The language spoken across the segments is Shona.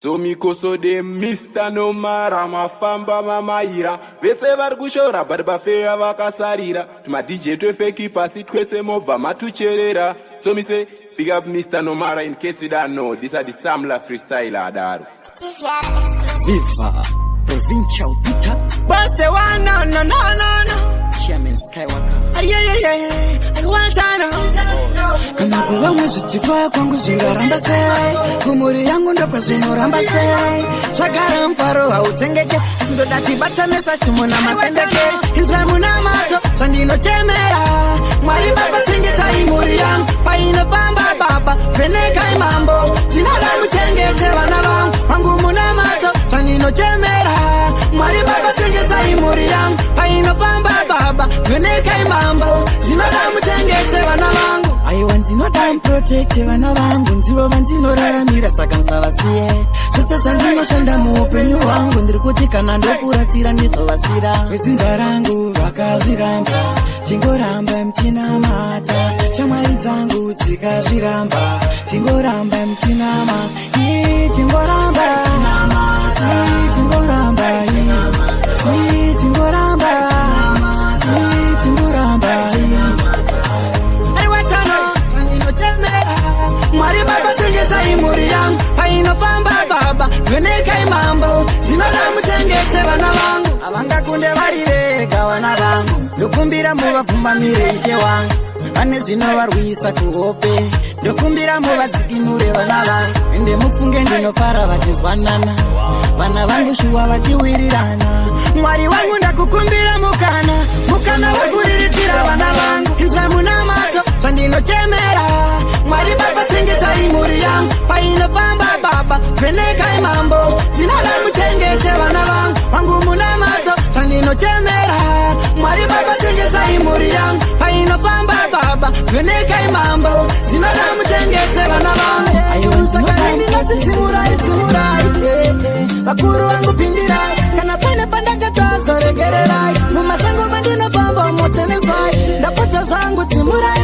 Tomikoso de Mr. Nomara mafamba mamaira vese vari kushora bari bafeya vakasarira tuma DJ twefeki pasi twese movha matucherera. So me say big up Mr. Nomara in case you don't know, these are the Samla freestyler adaru. Viva Provincial Peter Buster one no Chairman Skywalker yeah I want to know kama kuwa muzitifa kwangu zingaramba say kumuri yangu ndo pazinoramba say chagara mparo hautengeke sindo dati batanesa shumuna masendeke hinzwe muna mato chandino chemera mwari baba singeta imuri yangu paino pamba baba feneka imambo zinala mchengete wanabang wangu muna mato chandino chemera mwari baba singeta imuri yangu paino pamba baba feneka imambo zinala mchengete wanabang I want to know damn protect vana vangu ndivo vandinoraramira saka musavasiye zvose zvandino shanda muupenyu hwangu ndiri kuti kana ndofuratira ndizovasira vedzinza rangu vakazviramba chingoramba mchinamata shamwari dzangu dzikazviramba chingoramba mchinama chingoramba chingoramba mwari baba singeta imuri yangu paino pamba baba veneka imambo zinoda muchengete vana vangu avangakunde varireka vana vangu ndokumbira muvabvumbamire ishe wangu vane zvinovarwisa kuhope ndokumbira muvadzikinure vana vangu ende mufunge ndinofara vachizwanana vana vangu shuwa vachiwirirana mwari wangu ndakukumbira mukana wekuriritira vana vangu inzwa muna mato zvandinochemera mwari baba chengeta imuri yangu paino pamba baba veneka imambo ndinoda muchengete vana vangu wangu muna mato zvandinochemera mwari baba chengeta imuri yangu paino pamba baba veneka imambo ndinoda muchengete vana vangu vakuru vangu pindirai kana pane pandakatadza regererai mumasango mandinofamba motenesai ndapota zvangu dzimurai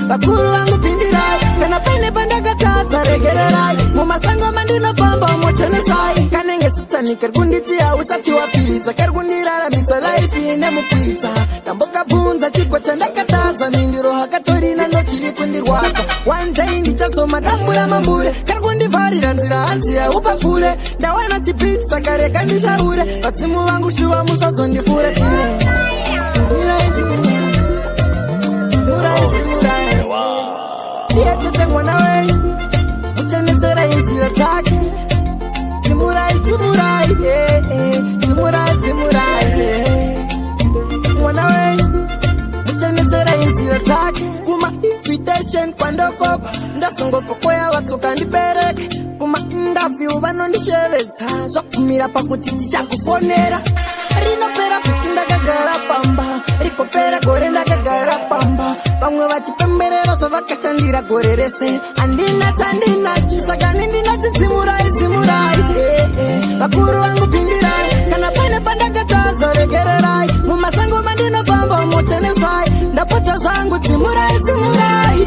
vakuru vangu pindirai kana pane pandakatadza regererai mumasango mandinofamba motenesai kanenge sitani kari kunditia usati wapidza kari kundiraramisa laifi nemukwidza ndambokabvunza chigwa chandakatadza mindiro hakatorina nochiri kundirwadza one day ndichazomadambura mambure kari kundivharira nzira hanzi yaupafure ndawana chipiti saka reka ndishaure vadzimu vangu shuva musazondifuratire tete mwana wenyu muchenetsera inzira dzake dzimurai mwana wenyu muchenetsera inzira dzake kuma invitation kwandokopa ndasongopokoya vatsoka ndibereke kuma interview vanondishevedza zvakumira pakuti tichakufonera rinopera vhiki ndakagara pamba rikopera gore ndakagara pamba vamwe vachipemberera zvavakashandira gore rese handina chandinacho saka nendinati dzimurai vakuru vangu pindirai kana pane pandakatadza regererai mumasango mandinofamba motenesai ndapota zvangu dzimurai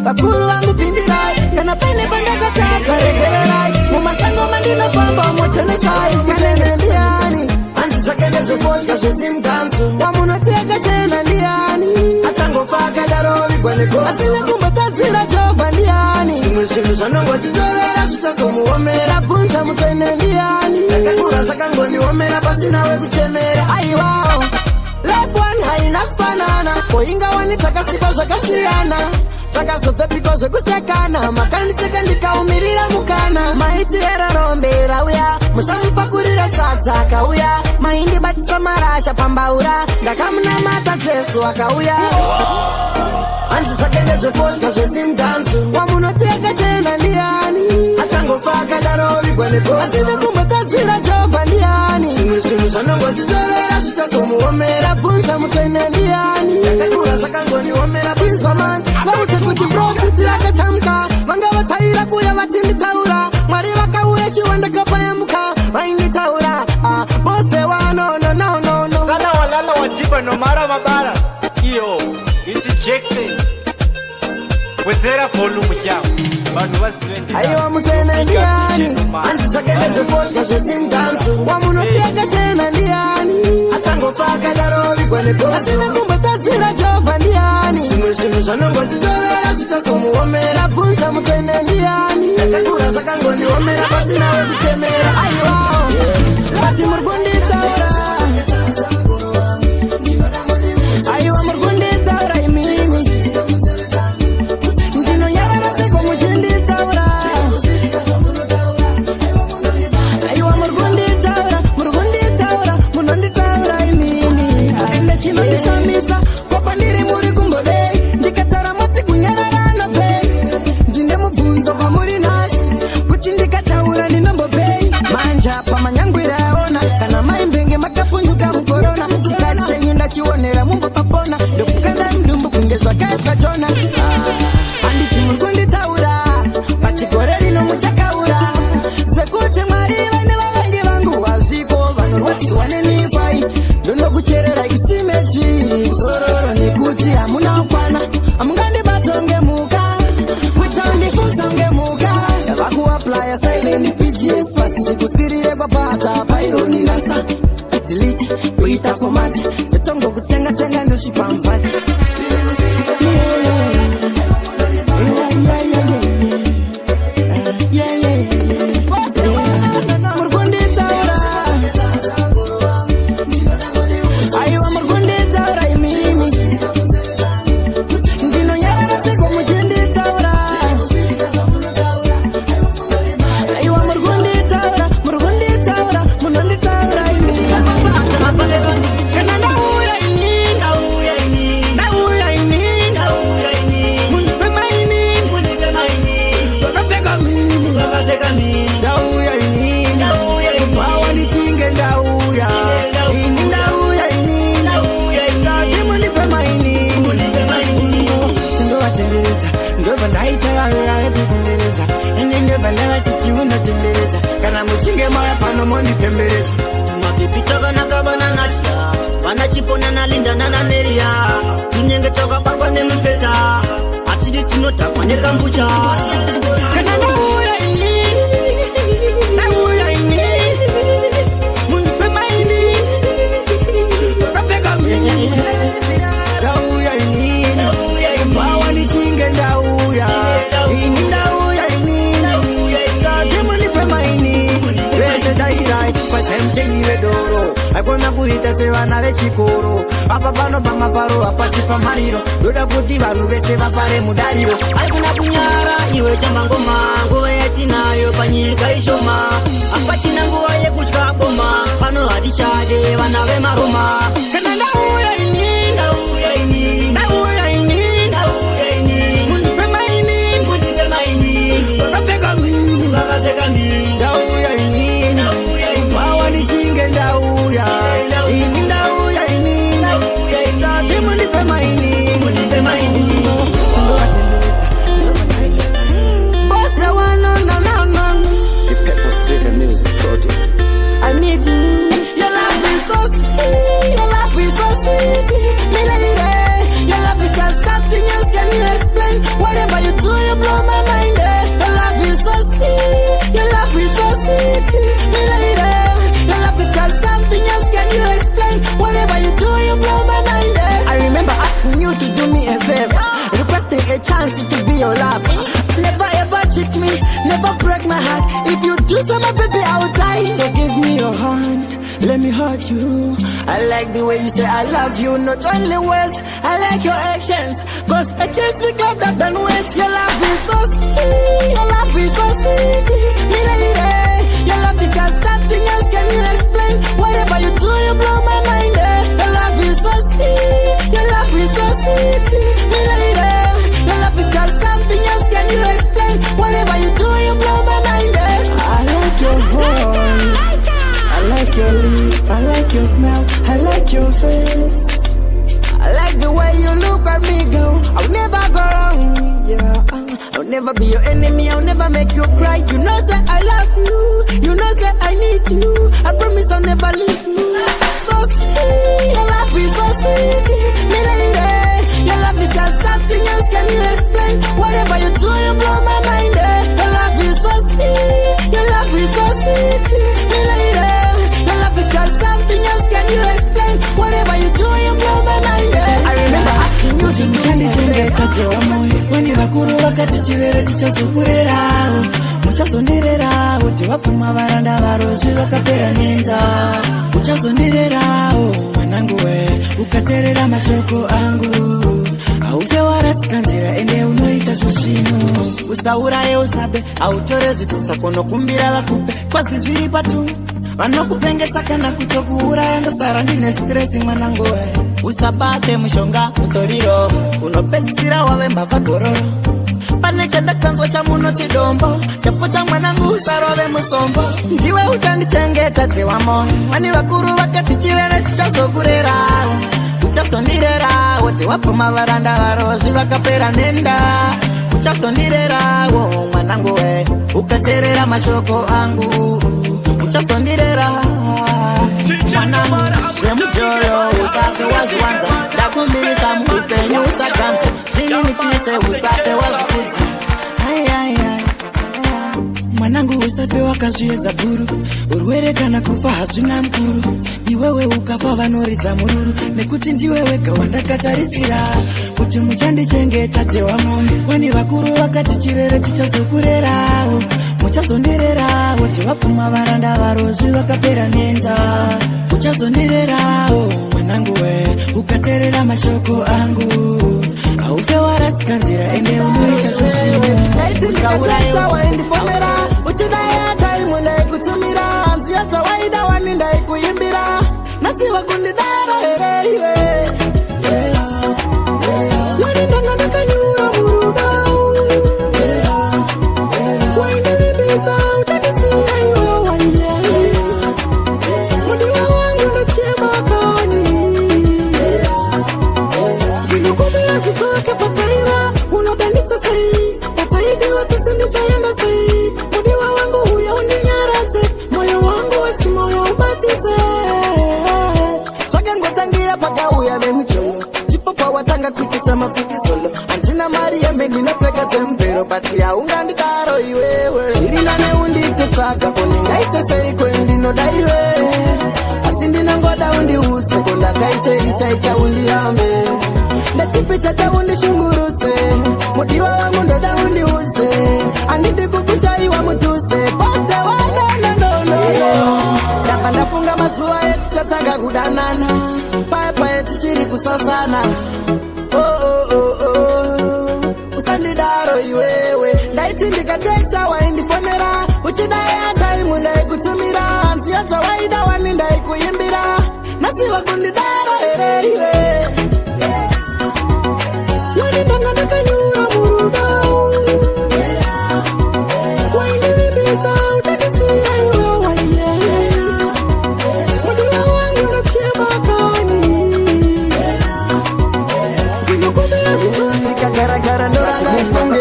vakuru vangu pindirai kana pane pandakatadza regererai mumasango mandinofamba motenesai muchene ndiani zvake nezvekotya zvesimganzo wamunoteka chena ndiani achangofa akadaro vigwa negozo asina kumbotadzira jehovha ndiani zvimwe zvinhu zvanongotitorera zvichazomuomera bvunza mutsvene ndiani ndakakura zvakangondiomera pasina wekuchemera aiwawo life one haina kufanana koingawani takasipa zvakasiyana zvakazobvepiko zvekusekana makandiseka ndikaumirira mukana maitiyera rombe rauya musamupakurira sadza akauya maindibatisa marasha pambaura ndakamunamata jesu akauya hanzi zvake nezvefotya zvesimganzo wamunoteka chena ndiani achangofa akadaro vigwa negozo asina kumbotadzira jehovha ndiani zvimwe zvinhu zvanongotitorera zvichazomuomera bvunza mutsvene ndiani ndakakura zvakangondiomera pinzwa manje vaudze kuti profiti akatamka vanga vataira kuya vachinditaura mwari vakauya chiwandakapayamuka vainditaura bose wano no sana walala wadiba nomara mabara iyo it's Jackson wezera volume yao vanhu vazive aiwa muchena ndiani anditsvakelezve fodya zvezinganzo wamunoteka chena ndiani achangofaka darovigwa negoasina kumbotadzira jehovha ndiani zvimwe zvinhu zvanongotitorera zvichazomuomera bvunza muchena ndiani ndakakura zvakangondiomera pasina wekuchemera aiwa vati muri kunditaura aiwa muri kunditaura imimi ndinonyarara seko muchinditaura aiwa muri kunditaura munonditaura imimi ende chinondishamisa kopa ndiri muri kumbodei ndikataura moti kunyarara nopei ndine mubvunzo kwamuri nhasi kuti ndikataura ndinombopei manja pamanyangwira aona kana maimbenge makapunyuka mukorona chikati chenyu ndachionera mumbopapona ndokukanda mudumbu kunge zvakaepwa jona handiti muri kunditaura patigore rino muchakaura sekuti mwari vane vavangi vangu wazviko vanorwadziwa nenifai ndonokucherera isimechi zororo nekuti hamuna ukwana hamungandibatonge muka kuitandifuzonge muka vakuaplya silent pgs vasisikustirire kwapata paironi rasta delete kuita format ndotongokutsenga-tsenga ndosvipa mvati kana muchinge maya pano mondipemberedza tumapipita vanaka vananatya vanachipona nalinda nananeria tunyenge takabarwa nemupeta atidi tinodhakwa nekambucha kana ndauya ini mundipe maini vakapfeka mini ndauya ini vawa ndichinge ndauya ini ndauya ini kati mundipe maini vese dairai pasemcheni vedoro aikona kuita sevana vechikoro apa pano pamafaro apasi pamariro ndoda kuti vanhu vese vafare mudariro aikuna kunyara iwe chambangoma nguva yatinayo panyika ishoma apachina nguva yekutya boma pano hatichade vana vemaroma kana ndauya ini mundipe maini vakapfeka mini ndauya ini vawa ndichinge ndauya ini ndauya ini kati mundipe maini Busta one no the purpose-driven music protest. I need you. Your love is so sweet. Your love is so sweet, me lady. Your love is just something else. Can you explain? Whatever you do, you blow my mind. Your love is so sweet. Your love is so sweet, me lady. Your love is just something else. Can you explain? Whatever you do, you blow my mind. I remember asking you to do me a favor, requesting a chance to be your lover. Never ever cheat me, never break my heart. If you do so, my baby, I will die. So give me your hand, let me hurt you. I like the way you say I love you, not only words. I like your actions, cause actions speak louder than words. Your love is so sweet, your love is so sweet, me lady. Your love is just something else. Can you explain? Whatever you do, you blow my mind. Your love is so sweet, your love is so sweet, me lady. Your love is just something else. Can you explain? Whatever you do, you blow my mind. I like your voice, I like your lip, I like your smell, I like your face. I like the way you look at me, girl. I'll never go wrong, yeah. I'll never be your enemy, I'll never make you cry. You know say I love you, you know say I need you. I promise I'll never leave you. So sweet, your love is so sweet, me lady. Your love is just something else. Can you explain? What tichazokurerawo muchazondirerawo tivapfuma varanda varozvi vakapera nenda uchazondirerawo mwanangu we ukateerera mashoko angu haufe warasikanzira ende unoita zvisvino usauraye usabe hautore zvisisa kunokumbira vakupe kwazi zviri patumwe vanokupengesa kana kutokuuraya ndosara ndine stresi mwanangu we usabate mushonga mutoriro unopedzisira wave mbavha gororo pane chandakanzwa chamunoti dombo tapota mwanangu usarove musombo ndiwe uchandichengeta dzewa moyo vani vakuru vakati chirere chichazokurerawo uchazondirerawo tewapfuma varanda varozvi vakapera nenda uchazondirerawo mwanangu we ukateerera mashoko angu uchazondirera mwanangu zvemujoyo usafe wazviwanza ndakumbirisa muupenyu usaganza zvininipise usafe wazvikudza mwanangu usafe wakazviedza bhuru urwere kana kufa hazvina mukuru iwewe ukafa vanoridza mururu nekuti ndiwe wega wandakatarisira kuti muchandichengeta dzewa moyo vani vakuru vakati chirere chichazokurerawo muchazondirerawo tivapfuma varanda varozvi vakapera nenda uchazondirerawo mwanangu we ukateerera mashoko angu haufe warasikanzira ende unoita zvisvinousaurai uchidaya taimu ndaikutumira hanziya dzawaida wani ndaikuimbira nasiva kundidara hereiwe wani ndanga ndakanyura muruda waindivimbisa utandisiya iwe wanye mudiwa wangu ndachema kani ndinokumbira zvizoke pataiva unodanditsa sei pataidiwa tese ndichaenda sei mudiwa wangu uya undinyaradze moyo wangu wati moyo ubatidze zvakangotangira pakauya vemucholo ndipo pawatanga kuitisa mafikisolo handina mari yembe ndinopfeka dzemubhero bati haungandidaro iwewe zvirina neundititsvaga konengaite seiko ndinoda iwe asi ndinongoda undiudze kondakaite ichaita undirambe ndechipi chata undishungurudze mudiwa wangu ndoda undiudze handidi kukushaiwa mudhuze paste wanonononoo ndabva ndafunga mazuva etichatanga kudanana paepae tichiri kusasana usandidaro iwewe ndaiti ndikateksa waindifonera uchidaya taimu ndaikutumira hanziya dzawaida wani ndaikuimbira nasiva kundidaro here iwe wani ndanga ndakanyura muruda waindivimbisa utandisiya iwe wanye mudiwa wangu ndachema kani ndinokumbira ndikagaragara ndoranga ifunge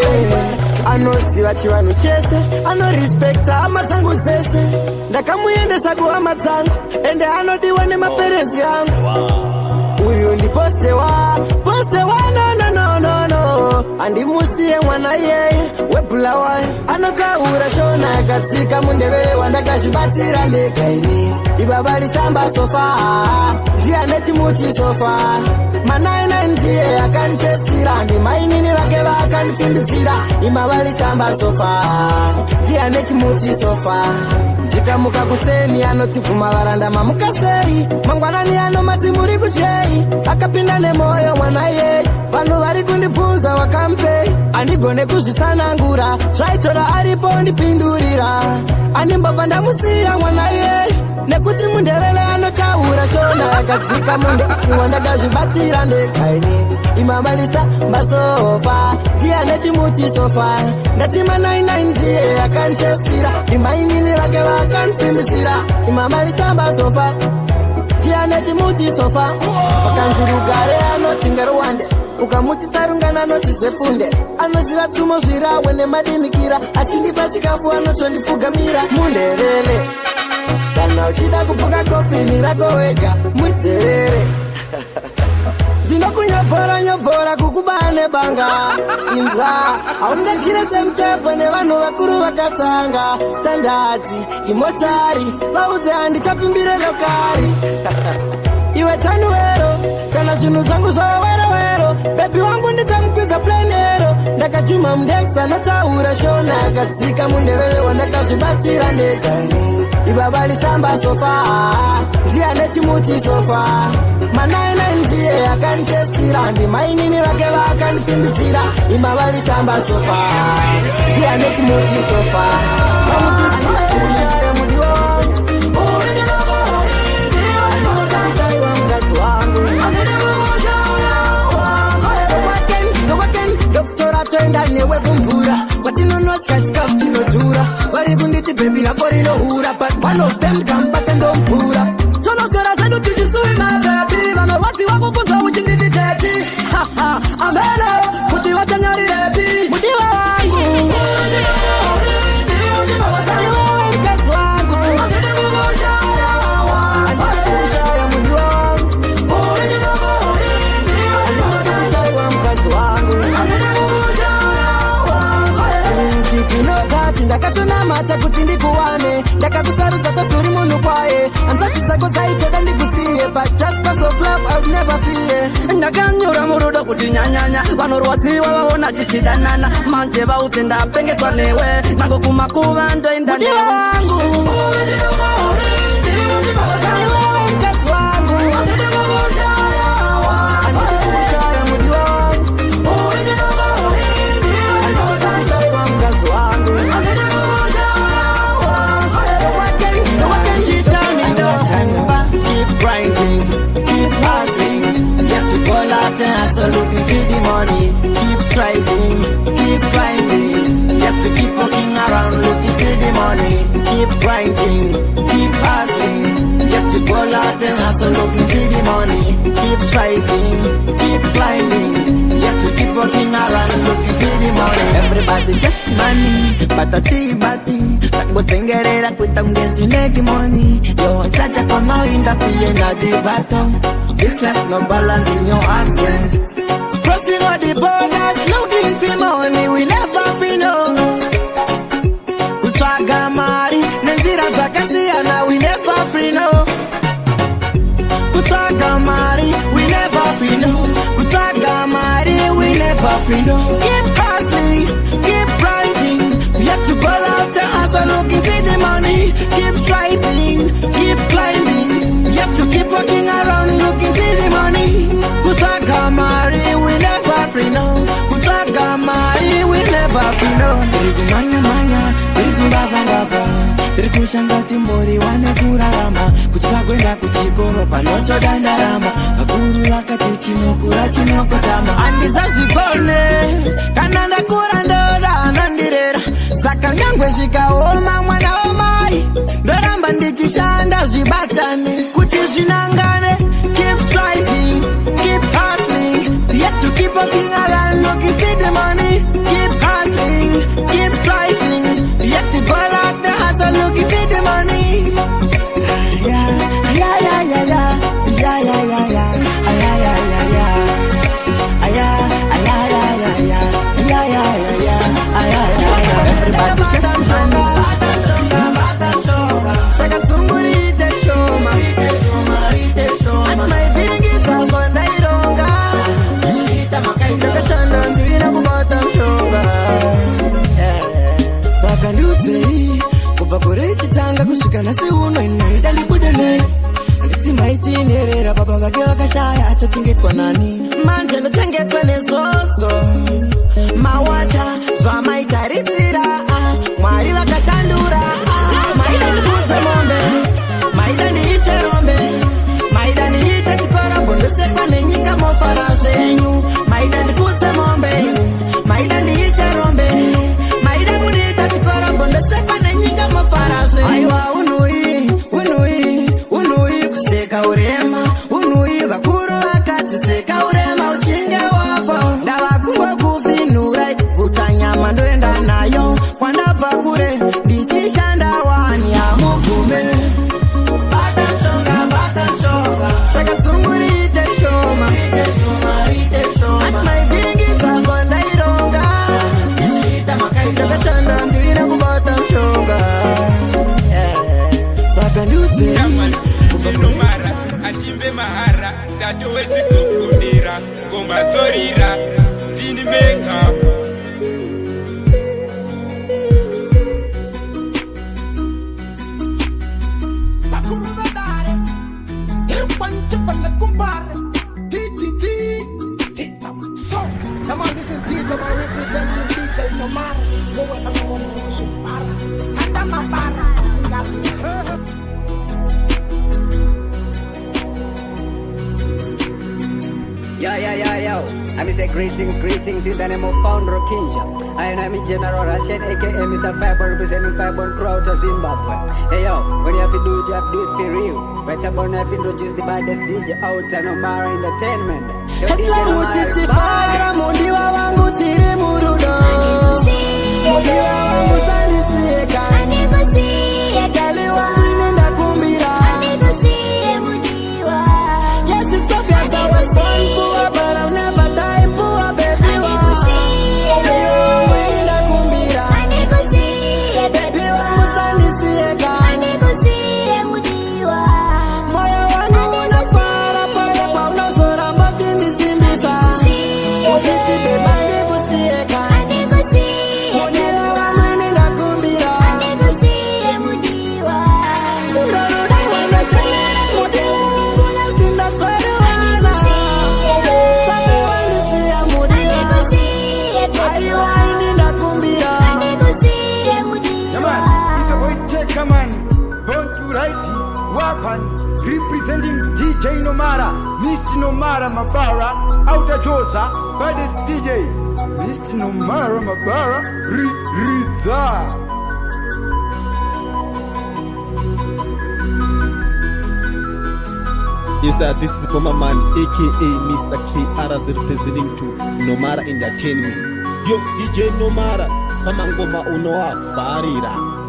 anoziva chivanhu chese anorispekta hama dzangu dzese ndakamuendesa kuhama dzangu ende anodiwa nemaperezi angu uyu ndipostewa nononono handimusiye mwana iyeye webhulawayo anotaura shona yakadzika mundevere wandakazvibatira ndekaini ibaba lisamba sofa ndiane chimuti sofa manaina ndiye akanchestira ndimainini vake vakandifimbidzira imaba lisamba sofa ndiane chimuti sofa ndikamuka kuseni anotibvuma varanda mamuka sei mangwanani anomati muri kuchei akapinda nemoyo mwana iyeye vanhu vari kundibvunza wakampei handigone kuzvitsanangura zvaitora aripo ndipindurira handimbobva ndamusiya mwana iyeye nekuti mundevele anotaura shona yakadzika mundeuti wandakazvibatira ndekaini imamalisa masofa ndiane chimuti sofa ndatima 99 ndiye akanchestira imainini vake vakanifimbidzira imamalisa masofa ndiane chimuti sofa vakanzi rugare anoti ngaruwande ukamutisa rungana anoti dzepfunde anoziva tsumo zvirawe nemadimikira achindipa chikafu anotondipfugamira mundevele kana uchida kupuka kofini rako wega mudzerere ndinokunyobvora kukubane banga inzwa haungachirese mutepo nevanhu vakuru vakatanga standardi imotari vaudze handichapimbire lokari iwe tanuwero kana zvinhu zvangu zvavawerowero bebi wangu nditamukwidza plenero ndakajuma mudeksa notaura shona akatsika mundeveve wandakazvibatira ndega ibaba lisamba sofa ndiane chimuti sofa manaina ndiye akanichestira ndimainini vake vakanifimbidzira imaba lisamba sofa ndiane chimuti sofa mamusiushaya mudiwa wangu mukadzi wangu doktora toenda newe kumvura kwatinonotya chikafu tinodhura vari kunditi bhebi rako rinohura but one of them kambate ndompura tonoswera zvedu tichisuima bebi vanorwadziwa kukunzwa uchinditi teti amene kuti vachanyarirepi mudiwa wangu mukadzi wangu andikushaya mudiwa andikushaiwa mukadzi wangu tinogati ndakatonamata kuti ndikuwane ndakakusarudza kwasuri munhu kwaye hanzvati dzako dzaitoda ndikusiye but just cause of love I would never fear ndakanyura murudo kuti nyanyanya vanorwadziwa vaona tichidanana manje vaudze ndapengeswa newe nango kumakuva ndoenda newe wangu mukadzi wangu andikushaya mudiwa wangu andikushaiwa mukadzi wangu keep grinding, keep passing. You have to go out and hustle looking for the money. Keep striving, keep climbing. You have to keep walking around looking for the money. Keep grinding, keep passing. You have to go out and hustle looking for the money. Keep striving, keep climbing. You have to keep walking around looking for the money. Everybody just money, batati. Tangotengerera kuita mgezi negi money. Yo chacha kama interfere na the battle. This life no balance in your absence. Crossing all the borders, looking for money, we never feel no. Kuchaga mari, nenzira zakasiana, we never free no. Kuchaga mari, we never free no. Kuchaga mari, we never free no. Keep hustling, keep grinding. We have to go out and hustle looking for the money. Keep striving, keep climbing. We have to keep walking around looking for the money. Kutaka mari, we never free no. Kutaka mari, we never free no. Manya, bava. Shangati mori wane kurarama. Kuchipagwenda kuchikoro panocho dandarama. Maguru wakati chinokura chinokotama. Andiza shikone, kananda kurandora nandirera. Saka nyangwe shikaoma mwana omai. Ndoramba ndichishanda zvibatani. Kuti zvinangane. Keep striving, keep hustling. You have to keep walking around looking for the money. Keep hustling, keep striving. You have to go out the hustle looking for the money. Yeah. Everybody just chitanga kusvika nhasi uno inoida ndibudene handiti maitinerera baba vake vakashaya achatengetswa nani manje ndochengetwa nezodzo mawacha zvamaitarisira mwari vakashandura maida ndibudze mombe maida ndiite rombe maida ndiite chikora bondosekwa nenyika mofara zvenyu maida ndibudze mombe maida ndiite rombe maida kundiita chikora bondosekwa nenyika mofara zvenyu aiwa unui kuseka urema unui vakuru vakati seka urema uchinge wafa ndava kungokuvhinura vhuta nyama ndoenda nayo Anda mapara. Yo. I say greetings in the name of Founder Kinja. I am General Rashid, aka Mr. Fireball, representing Fireball crew out of Zimbabwe. Hey yo, when you have to do it, you have to do it for real. Better born have to introduce the baddest DJ out and Nomara Entertainment. Hasla mutiti fara, mundiwa wangu tiri murudo. Mundiwa wangu sanisi ekani. Kali wangu inenda kumbira. Yes, it's obvious I was born poor, but I'll never die poor, baby. Baby wangu sanisi ekani. Moyo wangu unafara pale pa unazora matindi simbisa. Mutiti beba ndibusi ekani. Mundiwa wangu inenda kumbira. Tundaruda wanda chenere mundiwa wangu nasinda saruwana. Sabi wandisi ya mundiwa. Ayiwa inenda kumbira. Yeah, man, it's a boy Checker man, born to right, Wapan, representing DJ Nomara, Mr. Nomara Mabara, Outer Josa, baddest DJ, Mr. Nomara Mabara, Riza. Yes, this is Mama Man, aka Mr. KRS, representing to Nomara Entertainment. Yo, DJ Nomara, Mama Ngoma Unoa Farira.